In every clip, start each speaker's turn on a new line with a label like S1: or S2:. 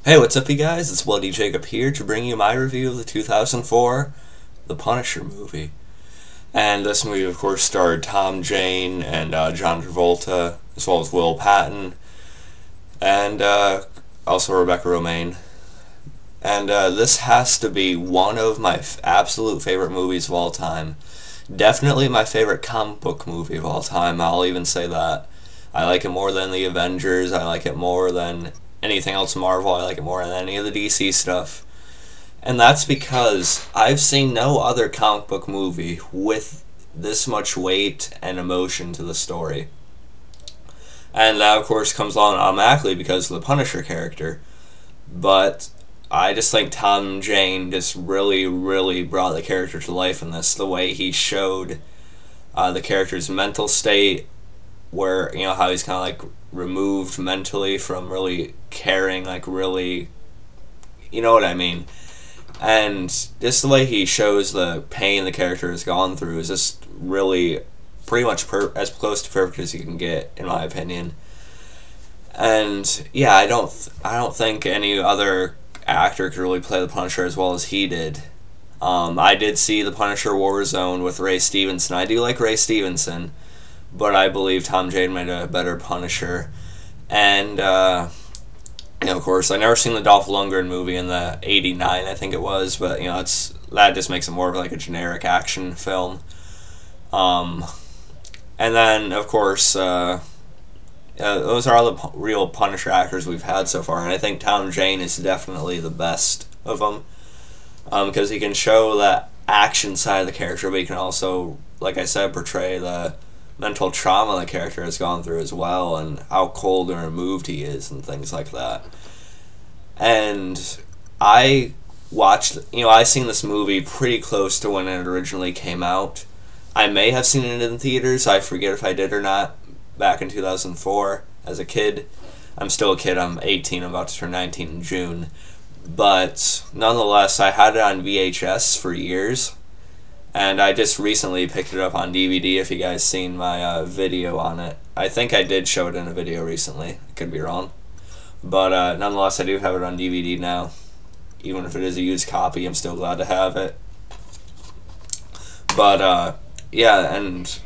S1: Hey, what's up, you guys? It's Bloody Jacob here to bring you my review of the 2004 The Punisher movie. And this movie, of course, starred Tom Jane and John Travolta, as well as Will Patton, and also Rebecca Romaine. And this has to be one of my absolute favorite movies of all time. Definitely my favorite comic book movie of all time, I'll even say that. I like it more than the Avengers, I like it more than anything else Marvel, I like it more than any of the DC stuff. And that's because I've seen no other comic book movie with this much weight and emotion to the story. And that, of course, comes along automatically because of the Punisher character. But I just think Tom Jane just really brought the character to life in this. The way he showed the character's mental state, where, you know, how he's kind of like removed mentally from really caring, like really, you know what I mean. And just the way he shows the pain the character has gone through is just really pretty much as close to perfect as you can get, in my opinion. And yeah, I don't think any other actor could really play the Punisher as well as he did. I did see the Punisher Warzone with Ray Stevenson. I do like Ray Stevenson, but I believe Tom Jane made a better Punisher. And you know, of course, I never seen the Dolph Lundgren movie in the '89, I think it was, but you know, that just makes it more of like a generic action film. And then, of course, those are all the real Punisher actors we've had so far, and I think Tom Jane is definitely the best of them, because he can show that action side of the character, but he can also, like I said, portray the mental trauma the character has gone through as well, and how cold and removed he is, and things like that. And I seen this movie pretty close to when it originally came out. I may have seen it in theaters, I forget if I did or not, back in 2004 as a kid. I'm still a kid, I'm 18, I'm about to turn 19 in June. But nonetheless, I had it on VHS for years, and I just recently picked it up on DVD, if you guys seen my video on it. I think I did show it in a video recently, I could be wrong. But nonetheless, I do have it on DVD now. Even if it is a used copy, I'm still glad to have it. But yeah, and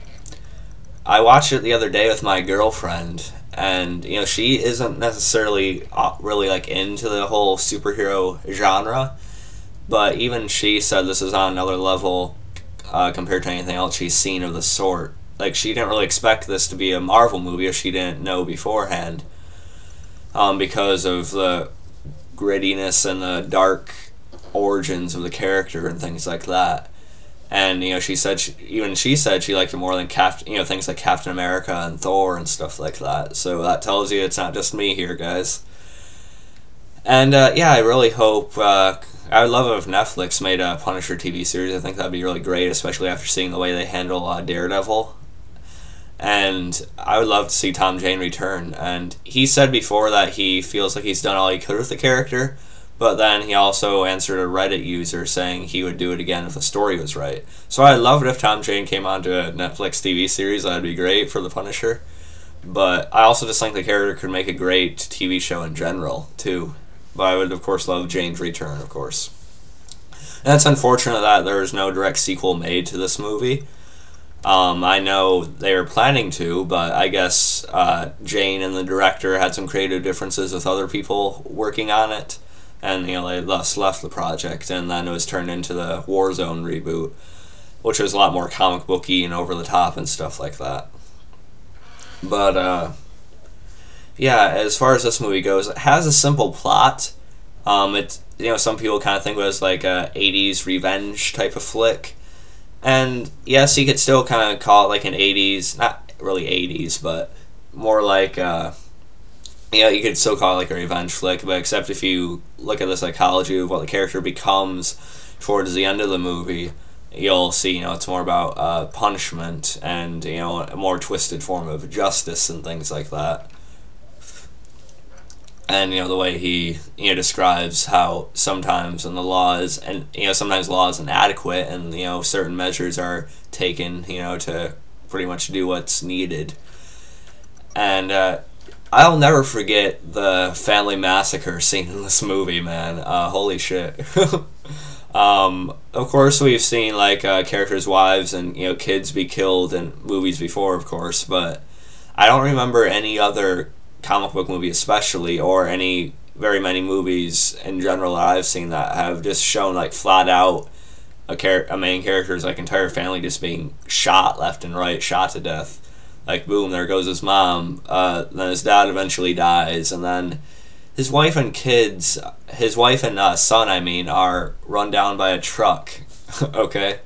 S1: I watched it the other day with my girlfriend, and you know, she isn't necessarily really like into the whole superhero genre, but even she said this is on another level compared to anything else she's seen of the sort. Like, she didn't really expect this to be a Marvel movie if she didn't know beforehand, because of the grittiness and the dark origins of the character and things like that. And you know, she said she liked it more than things like Captain America and Thor and stuff like that. So that tells you it's not just me here, guys. And yeah, I really hope. I would love it if Netflix made a Punisher TV series. I think that'd be really great, especially after seeing the way they handle Daredevil. And I would love to see Tom Jane return. And he said before that he feels like he's done all he could with the character, but then he also answered a Reddit user saying he would do it again if the story was right. So I'd love it if Tom Jane came onto a Netflix TV series. That'd be great for the Punisher. But I also just think the character could make a great TV show in general, too. But I would, of course, love Jane's return, of course. And it's unfortunate that there is no direct sequel made to this movie. I know they were planning to, but I guess Jane and the director had some creative differences with other people working on it, and you know, they thus left the project, and then it was turned into the Warzone reboot, which was a lot more comic booky and over the top and stuff like that. But yeah, as far as this movie goes, it has a simple plot. It's, you know, some people kind of think of it as like a '80s revenge type of flick. And yes, you could still kind of call it like an '80s, not really '80s, but more like, you know, you could still call it like a revenge flick, but except if you look at the psychology of what the character becomes towards the end of the movie, you'll see, you know, it's more about punishment and, you know, a more twisted form of justice and things like that. And you know, the way he, you know, describes how sometimes when the law is, and you know, sometimes law is inadequate, and you know, certain measures are taken, you know, to pretty much do what's needed. And I'll never forget the family massacre scene in this movie, man. Holy shit. Of course, we've seen like characters' wives and kids be killed in movies before, of course, but I don't remember any other comic book movie, especially, or any very many movies in general that I've seen that have just shown like flat out a main character's like entire family just being shot left and right, shot to death. Like boom, there goes his mom. Then his dad eventually dies, and then his wife and kids, his wife and son, I mean, are run down by a truck. Okay,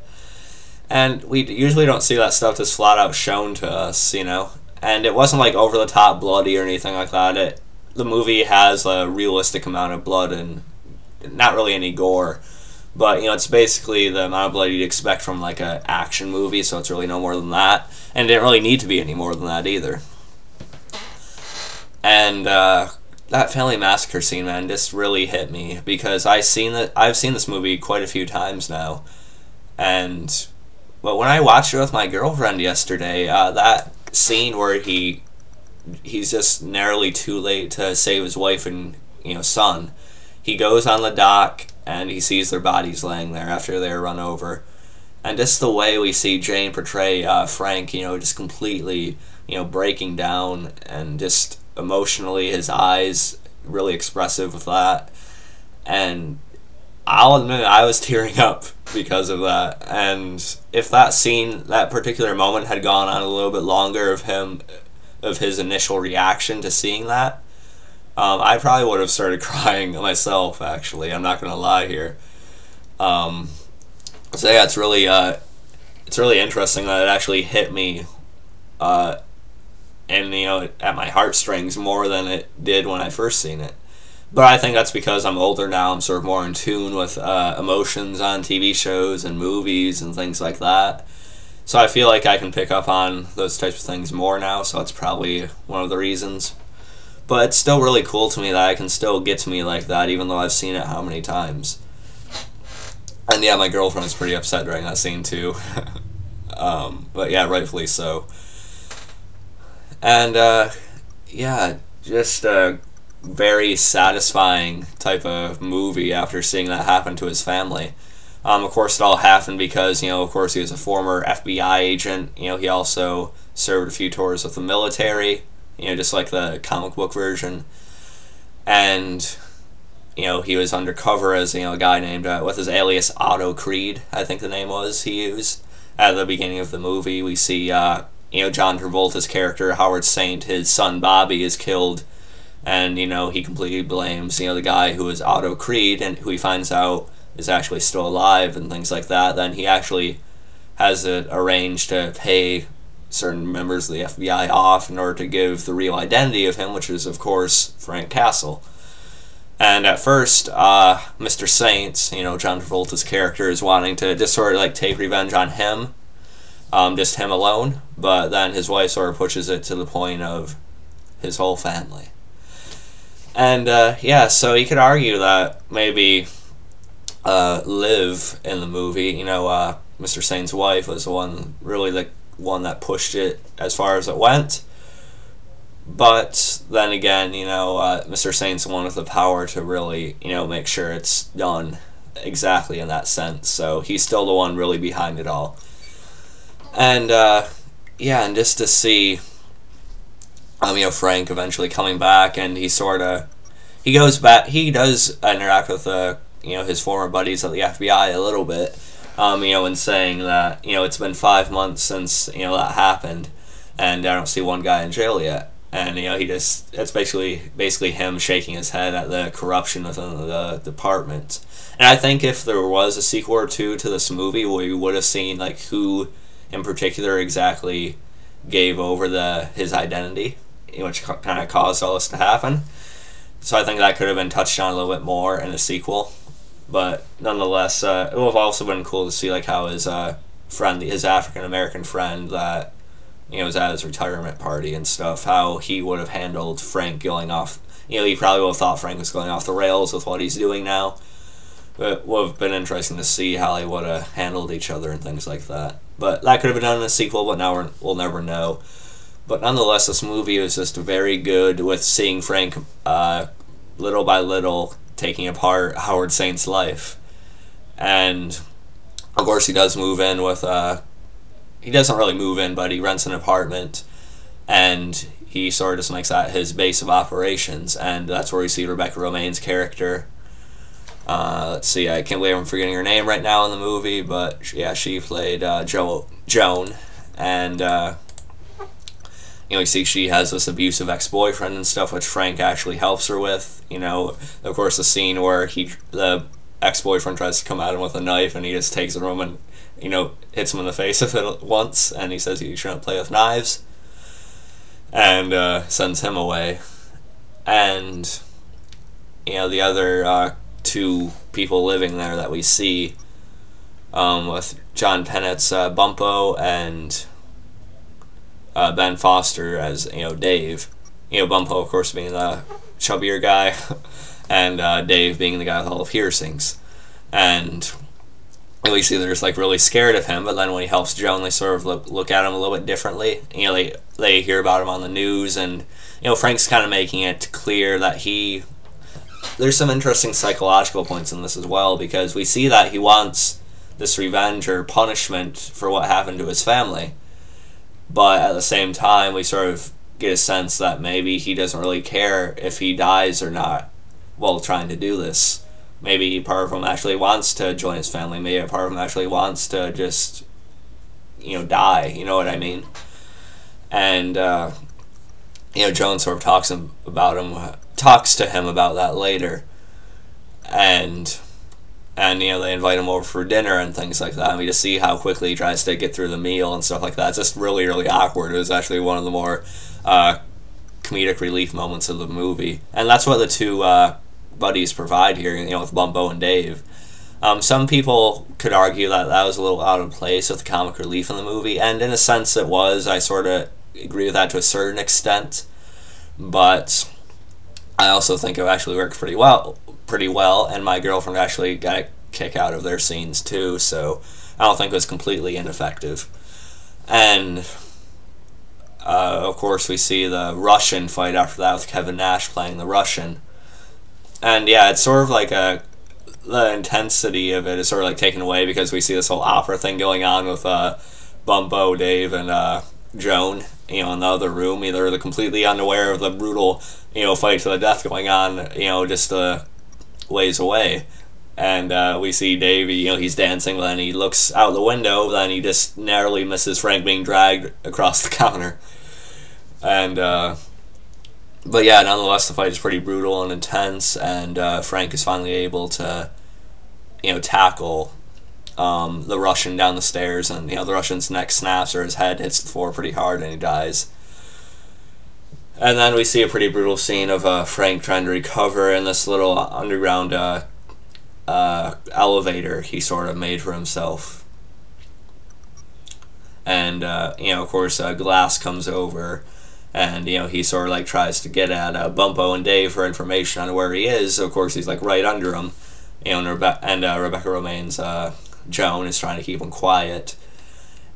S1: and we usually don't see that stuff just flat out shown to us, And it wasn't like over the top bloody or anything like that. The movie has a realistic amount of blood and not really any gore. But, it's basically the amount of blood you'd expect from, like, an action movie, so it's really no more than that. And it didn't really need to be any more than that, either. And, that family massacre scene, man, just really hit me, because I've seen this movie quite a few times now. But when I watched it with my girlfriend yesterday, that scene where he's just narrowly too late to save his wife and, son. He goes on the dock, and he sees their bodies laying there after they're run over. And just the way we see Jane portray Frank, just completely, breaking down, and just emotionally, his eyes really expressive with that. And I'll admit, I was tearing up because of that. And if that scene, that particular moment had gone on a little bit longer of his initial reaction to seeing that, I probably would have started crying myself, actually. I'm not going to lie here. So yeah, it's really interesting that it actually hit me, and at my heartstrings more than it did when I first seen it. But I think that's because I'm older now. I'm sort of more in tune with emotions on TV shows and movies and things like that. So I feel like I can pick up on those types of things more now, so that's probably one of the reasons. But it's still really cool to me that I can still get to me like that, even though I've seen it how many times. And yeah, my girlfriend was pretty upset during that scene too. But yeah, rightfully so. And yeah, just a very satisfying type of movie after seeing that happen to his family. Of course, it all happened because, of course, he was a former FBI agent. He also served a few tours with the military, just like the comic book version. And, he was undercover as, a guy named, with his alias Otto Creed, I think the name was, he used. At the beginning of the movie, we see, John Travolta's character, Howard Saint, his son Bobby, is killed. And, he completely blames, the guy who is Otto Creed, and who he finds out is actually still alive and things like that. Then he actually has it arranged to pay certain members of the FBI off in order to give the real identity of him, which is, of course, Frank Castle. And at first, Mr. Saints, John Travolta's character, is wanting to just sort of like take revenge on him, just him alone, but then his wife sort of pushes it to the point of his whole family. And yeah, so you could argue that maybe Liv in the movie, Mr. Saint's wife, was the one, really the one that pushed it as far as it went. But then again, Mr. Saint's the one with the power to really, make sure it's done exactly in that sense. So he's still the one really behind it all. And yeah, and just to see, Frank eventually coming back, and he goes back, he does interact with his former buddies at the FBI a little bit, and saying that, it's been 5 months since, that happened, and I don't see one guy in jail yet. And, it's basically him shaking his head at the corruption within the department. And I think if there was a sequel or two to this movie, we would have seen, like, who in particular exactly gave over his identity, which kind of caused all this to happen. So I think that could have been touched on a little bit more in a sequel. But nonetheless, it would have also been cool to see, like, how his friend, his African-American friend that, was at his retirement party and stuff, how he would have handled Frank going off. He probably would have thought Frank was going off the rails with what he's doing now. But it would have been interesting to see how they would have handled each other and things like that. But that could have been done in a sequel, but now we'll never know. But nonetheless, this movie was just very good with seeing Frank little by little taking apart Howard Saint's life. And of course he does move in with he doesn't really move in, but he rents an apartment, and he sort of just makes that his base of operations, and that's where we see Rebecca Romijn's character. Let's see, I can't believe I'm forgetting her name right now in the movie, but yeah, she played Joan, and you see she has this abusive ex-boyfriend and stuff, which Frank actually helps her with. Of course, the scene where the ex-boyfriend tries to come at him with a knife, and he just takes it from him and hits him in the face with it once, and he says you shouldn't play with knives, and sends him away. And the other two people living there that we see, with John Pennett's Bumpo and Ben Foster as Dave. Bumpo, of course, being the chubbier guy, and Dave being the guy with all the piercings. And we see they're just really scared of him, but then when he helps Joan, they sort of look at him a little bit differently. They hear about him on the news, and Frank's kind of making it clear that there's some interesting psychological points in this as well, because we see that he wants this revenge or punishment for what happened to his family, but at the same time we sort of get a sense that maybe he doesn't really care if he dies or not while trying to do this. Maybe part of him actually wants to join his family. Maybe a part of him actually wants to just, die. You know what I mean? And, Joan sort of talks to him about that later. And they invite him over for dinner and things like that. And we just see how quickly he tries to get through the meal and stuff like that. It's just really, really awkward. It was actually one of the more comedic relief moments of the movie. And that's what the two buddies provide here, with Bumpo and Dave. Some people could argue that was a little out of place with the comic relief in the movie, and in a sense it was. I sort of agree with that to a certain extent, but I also think it actually worked pretty well, and my girlfriend actually got a kick out of their scenes too, so I don't think it was completely ineffective. And of course we see the Russian fight after that with Kevin Nash playing the Russian. And yeah, it's sort of the intensity of it is sort of taken away because we see this whole opera thing going on with Bumpo, Dave, and Joan, in the other room. They're completely unaware of the brutal, fight to the death going on, just ways away. And we see Dave, he's dancing, but then he looks out the window, then he just narrowly misses Frank being dragged across the counter. And but yeah, nonetheless, the fight is pretty brutal and intense, and Frank is finally able to, tackle the Russian down the stairs, and the Russian's neck snaps or his head hits the floor pretty hard, and he dies. And then we see a pretty brutal scene of Frank trying to recover in this little underground elevator he sort of made for himself. And of course, Glass comes over. And, he sort of tries to get at Bumpo and Dave for information on where he is. Of course, he's right under him. And Rebecca Romijn's Joan is trying to keep him quiet.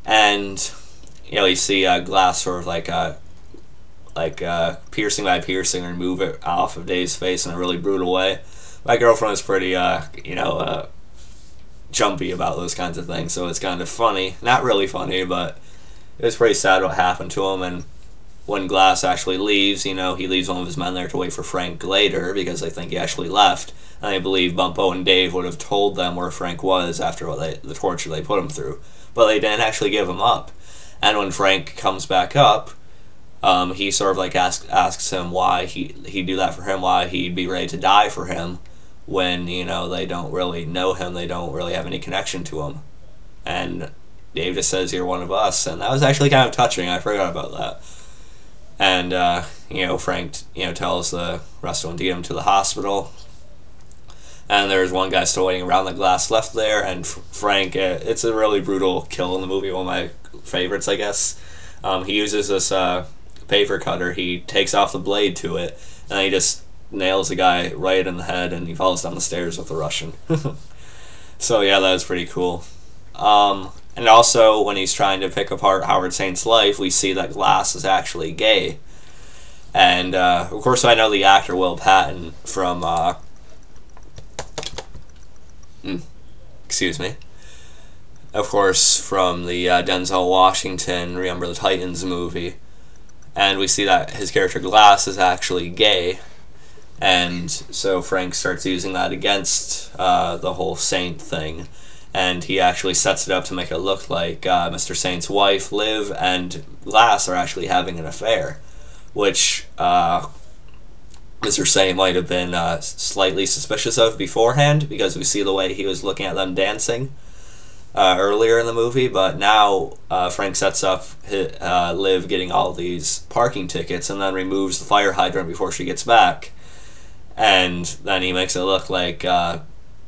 S1: And, you see Glass sort of piercing by piercing remove it off of Dave's face in a really brutal way. My girlfriend was pretty, jumpy about those kinds of things. So it's kind of funny. Not really funny, but it was pretty sad what happened to him. And when Glass actually leaves, he leaves one of his men there to wait for Frank later because they think he actually left. And I believe Bumpo and Dave would have told them where Frank was after the torture they put him through. But they didn't actually give him up. And when Frank comes back up, he sort of asks him why he'd do that for him, why he'd be ready to die for him when, they don't really know him, they don't really have any connection to him. And Dave just says, "You're one of us." And that was actually kind of touching. I forgot about that. And, Frank, tells the rest of them to get him to the hospital. And there's one guy still waiting around that Glass left there. And Frank, it's a really brutal kill in the movie, one of my favorites, I guess. He uses this paper cutter. He takes off the blade to it, and he just nails the guy right in the head, and he falls down the stairs with the Russian. So, yeah, that was pretty cool. And also, when he's trying to pick apart Howard Saint's life, we see that Glass is actually gay. And, of course, I know the actor Will Patton from, excuse me. Of course, from the Denzel Washington Remember the Titans movie. And we see that his character Glass is actually gay. And so Frank starts using that against the whole Saint thing. And he actually sets it up to make it look like Mr. Saint's wife, Liv, and Glass are actually having an affair. Which Mr. Saint might have been slightly suspicious of beforehand, because we see the way he was looking at them dancing earlier in the movie. But now Frank sets up Liv getting all these parking tickets and then removes the fire hydrant before she gets back. And then he makes it look like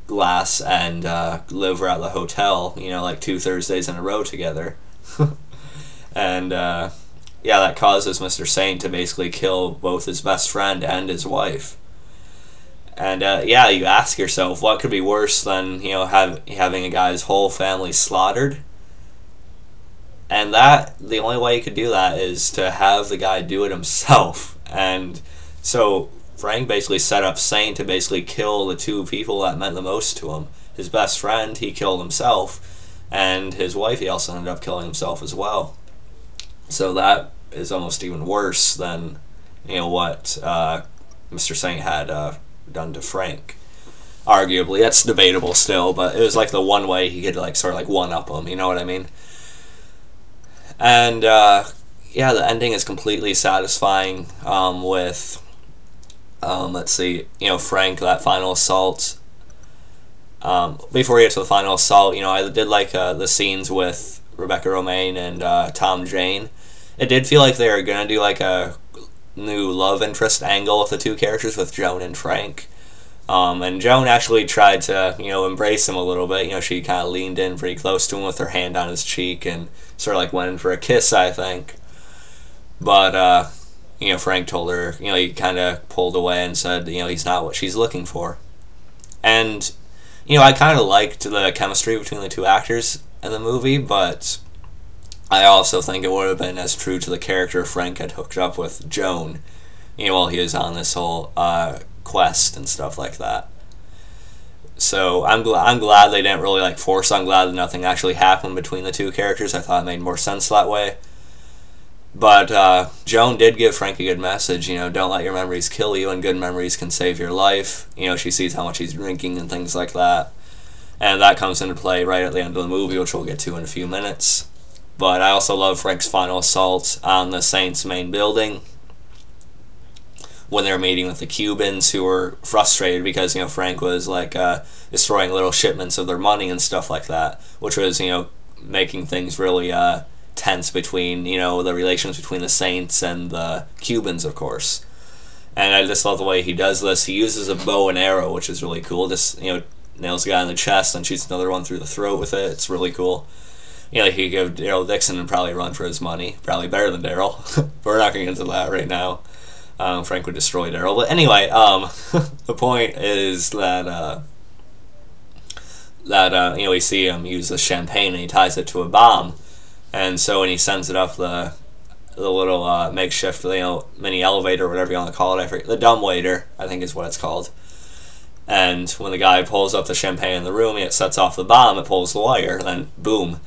S1: Glass and Liv were at the hotel, you know, like 2 Thursdays in a row together. And, yeah, that causes Mr. Saint to basically kill both his best friend and his wife. And, yeah, you ask yourself, what could be worse than, you know, having a guy's whole family slaughtered? And the only way you could do that is to have the guy do it himself. And so Frank basically set up Saint to basically kill the 2 people that meant the most to him. His best friend, he killed himself, and his wife, he also ended up killing himself as well. So that is almost even worse than, you know, what Mr. Saint had done to Frank. Arguably, that's debatable still, but it was like the one way he could like sort of like one-up him, you know what I mean? And yeah, the ending is completely satisfying with let's see, you know, Frank, that final assault. Before we get to the final assault, you know, I did like the scenes with Rebecca Romijn and Tom Jane. It did feel like they were going to do like a new love interest angle with the 2 characters, with Joan and Frank. And Joan actually tried to, you know, embrace him a little bit. You know, she kind of leaned in pretty close to him with her hand on his cheek and sort of like went in for a kiss, I think. But, you know, Frank told her, you know, he kind of pulled away and said, you know, he's not what she's looking for. And, you know, I kind of liked the chemistry between the 2 actors in the movie, but I also think it would have been as true to the character if Frank had hooked up with Joan, you know, while he was on this whole quest and stuff like that. So I'm glad they didn't really like force. I'm glad that nothing actually happened between the 2 characters. I thought it made more sense that way. But Joan did give Frank a good message, you know, don't let your memories kill you, and good memories can save your life. You know, she sees how much he's drinking and things like that. And that comes into play right at the end of the movie, which we'll get to in a few minutes. But I also love Frank's final assault on the Saints' main building, when they're meeting with the Cubans, who were frustrated because, you know, Frank was like destroying little shipments of their money and stuff like that, which was, you know, making things really tense between, you know, the relations between the Saints and the Cubans, of course. And I just love the way he does this. He uses a bow and arrow, which is really cool. Just, you know, nails a guy in the chest and shoots another one through the throat with it. It's really cool. You know, he could give Daryl Dixon and probably run for his money. Probably better than Daryl. But we're not going to get into that right now. Frank would destroy Daryl. But anyway, the point is that, you know, we see him use the champagne and he ties it to a bomb. And so when he sends it up the little makeshift, you know, mini elevator or whatever you want to call it, I forget, the dumbwaiter, I think is what it's called. And when the guy pulls up the champagne in the room and it sets off the bomb, it pulls the wire, and then boom.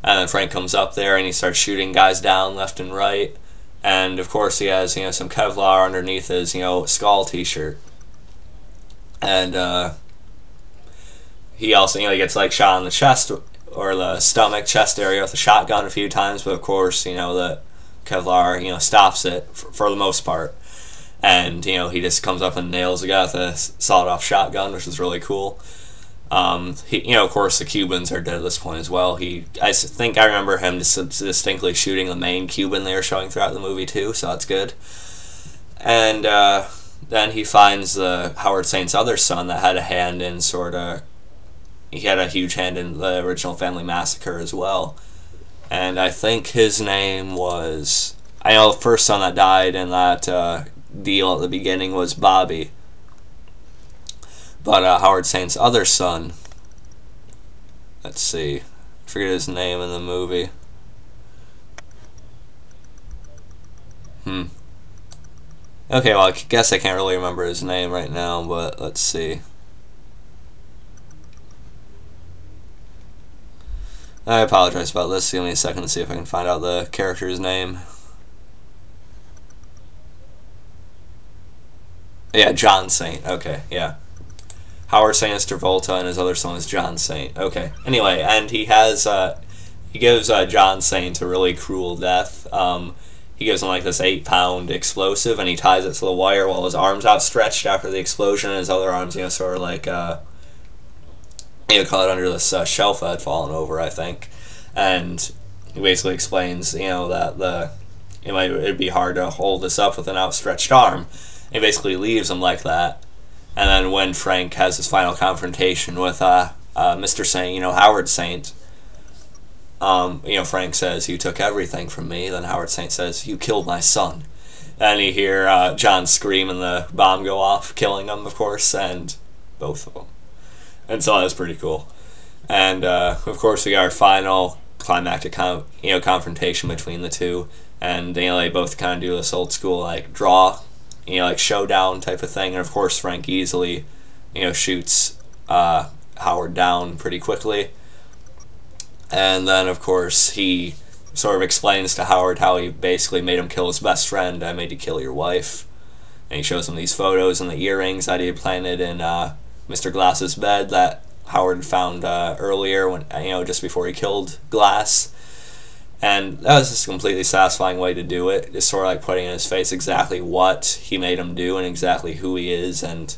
S1: And then Frank comes up there and he starts shooting guys down left and right. And of course he has, you know, some Kevlar underneath his, you know, skull t-shirt. And he also, you know, he gets like shot in the chest or the stomach, chest area with a shotgun a few times, but of course, you know, the Kevlar, you know, stops it for the most part. And, you know, he just comes up and nails the guy with a sawed-off shotgun, which is really cool. You know, of course, the Cubans are dead at this point as well. I think I remember him distinctly shooting the main Cuban they were showing throughout the movie too, so that's good. And then he finds the Howard Saint's other son that had a hand in he had a huge hand in the original Family Massacre as well. And I think his name was, I know the first son that died in that deal at the beginning was Bobby. But Howard Saint's other son, let's see, forget his name in the movie. Okay, well, I guess I can't really remember his name right now, but let's see. I apologize about this. Give me a second to see if I can find out the character's name. Yeah, John Saint. Okay, yeah. Howard Saint is Travolta, and his other son is John Saint. Okay. Anyway, and he gives John Saint a really cruel death. He gives him like this 8-pound explosive, and he ties it to the wire while his arms outstretched after the explosion, and his other arms, sort of like, caught under this shelf that had fallen over, I think. And he basically explains, that it'd be hard to hold this up with an outstretched arm. He basically leaves him like that. And then when Frank has his final confrontation with Mr. Saint, Howard Saint, Frank says, "You took everything from me." Then Howard Saint says, "You killed my son." And you hear John scream and the bomb go off, killing him, of course, and both of them. And so that was pretty cool. And of course, we got our final climactic confrontation between the two. And they both kind of do this old school like draw, like showdown type of thing. And of course, Frank easily, shoots Howard down pretty quickly. And then, of course, he sort of explains to Howard how he basically made him kill his best friend. "I made you kill your wife." And he shows him these photos and the earrings that he had planted in Mr. Glass's bed that Howard found earlier, when just before he killed Glass. And that was just a completely satisfying way to do it. Just sort of like putting in his face exactly what he made him do and exactly who he is and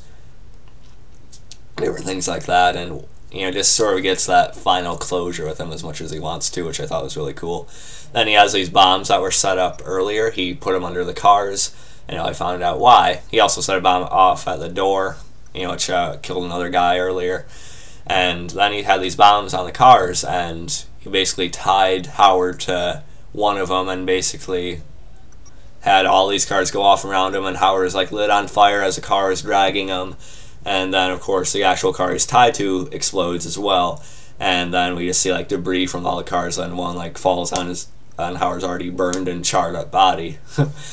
S1: different things like that. And just sort of gets that final closure with him as much as he wants to, which I thought was really cool. Then he has these bombs that were set up earlier. He put them under the cars, and I found out why. He also set a bomb off at the door, which killed another guy earlier. And then he had these bombs on the cars, and he basically tied Howard to one of them and basically had all these cars go off around him, and Howard is like lit on fire as the car is dragging him. And then, of course, the actual car he's tied to explodes as well. And then we just see like debris from all the cars, and one like falls on Howard's already burned and charred up body.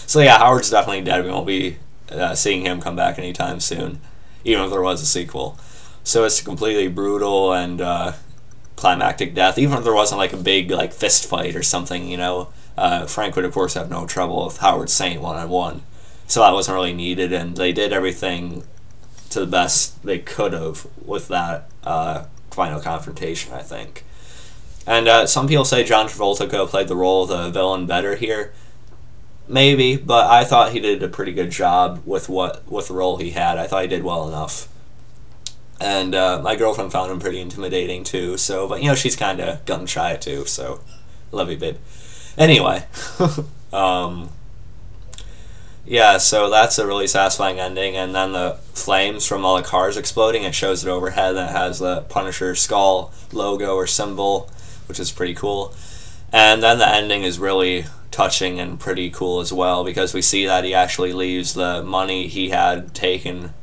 S1: So yeah, Howard's definitely dead. We won't be seeing him come back anytime soon, even if there was a sequel. So it's a completely brutal and climactic death. Even if there wasn't like a big like fist fight or something, Frank would of course have no trouble with Howard Saint one-on-one. So that wasn't really needed, and they did everything to the best they could have with that final confrontation, I think. And some people say John Travolta could have played the role of the villain better here. Maybe, but I thought he did a pretty good job with the role he had. I thought he did well enough. And my girlfriend found him pretty intimidating too. So, but she's kind of gun shy too. So, love you, babe. Anyway, yeah. So that's a really satisfying ending. And then the flames from all the cars exploding. It shows it overhead. That has the Punisher skull logo or symbol, which is pretty cool. And then the ending is really touching and pretty cool as well, because we see that he actually leaves the money he had taken,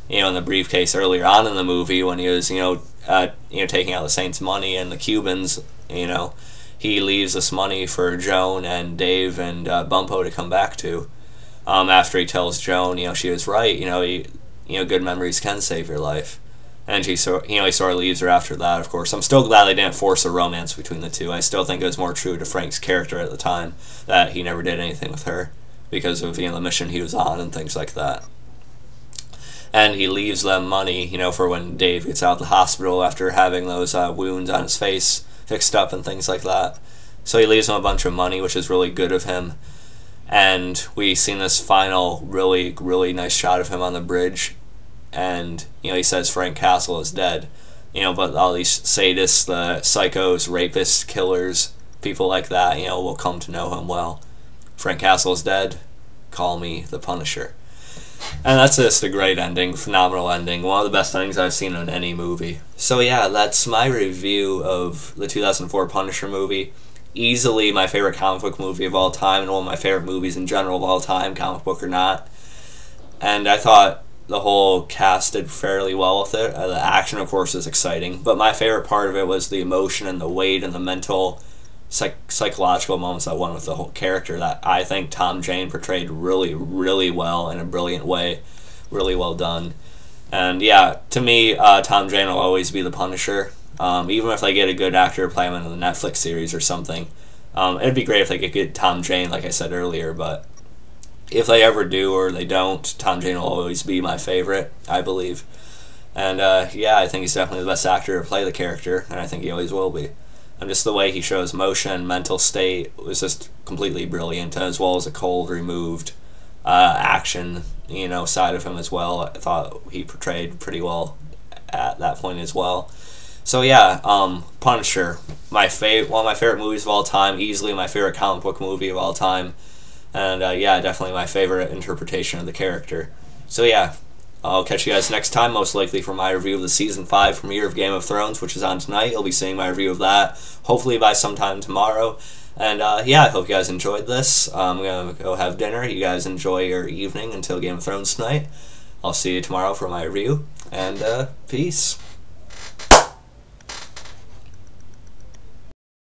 S1: in the briefcase earlier on in the movie when he was, taking out the Saints' money and the Cubans. He leaves this money for Joan and Dave and Bumpo to come back to. After he tells Joan, she was right. Good memories can save your life. And he sort of leaves her after that, of course. I'm still glad they didn't force a romance between the two. I still think it was more true to Frank's character at the time that he never did anything with her because of, the mission he was on and things like that. And he leaves them money, for when Dave gets out of the hospital after having those wounds on his face fixed up and things like that. So he leaves them a bunch of money, which is really good of him. And we seen this final really, really nice shot of him on the bridge. And, he says Frank Castle is dead. But all these sadists, the psychos, rapists, killers, people like that, will come to know him well. Frank Castle is dead. Call me the Punisher. And that's just a great ending, phenomenal ending, one of the best endings I've seen in any movie. So yeah, that's my review of the 2004 Punisher movie. Easily my favorite comic book movie of all time, and one of my favorite movies in general of all time, comic book or not. And I thought the whole cast did fairly well with it. The action, of course, is exciting, but my favorite part of it was the emotion and the weight and the mental, psychological moments that went with the whole character that I think Tom Jane portrayed really, really well in a brilliant way. Really well done. And yeah, to me, Tom Jane will always be the Punisher. Even if they get a good actor to play him in the Netflix series or something. It'd be great if they could get Tom Jane, like I said earlier, but if they ever do or they don't, Tom Jane will always be my favorite, I believe. And yeah, I think he's definitely the best actor to play the character, and I think he always will be. And just the way he shows motion, mental state was just completely brilliant, as well as a cold, removed action, side of him as well. I thought he portrayed pretty well at that point as well. So yeah, Punisher, one of my favorite movies of all time, easily my favorite comic book movie of all time, and yeah, definitely my favorite interpretation of the character. So yeah, I'll catch you guys next time, most likely for my review of the Season 5 premiere of Game of Thrones, which is on tonight. I'll be seeing my review of that, hopefully by sometime tomorrow. And yeah, I hope you guys enjoyed this. I'm going to go have dinner. You guys enjoy your evening until Game of Thrones tonight. I'll see you tomorrow for my review, and peace.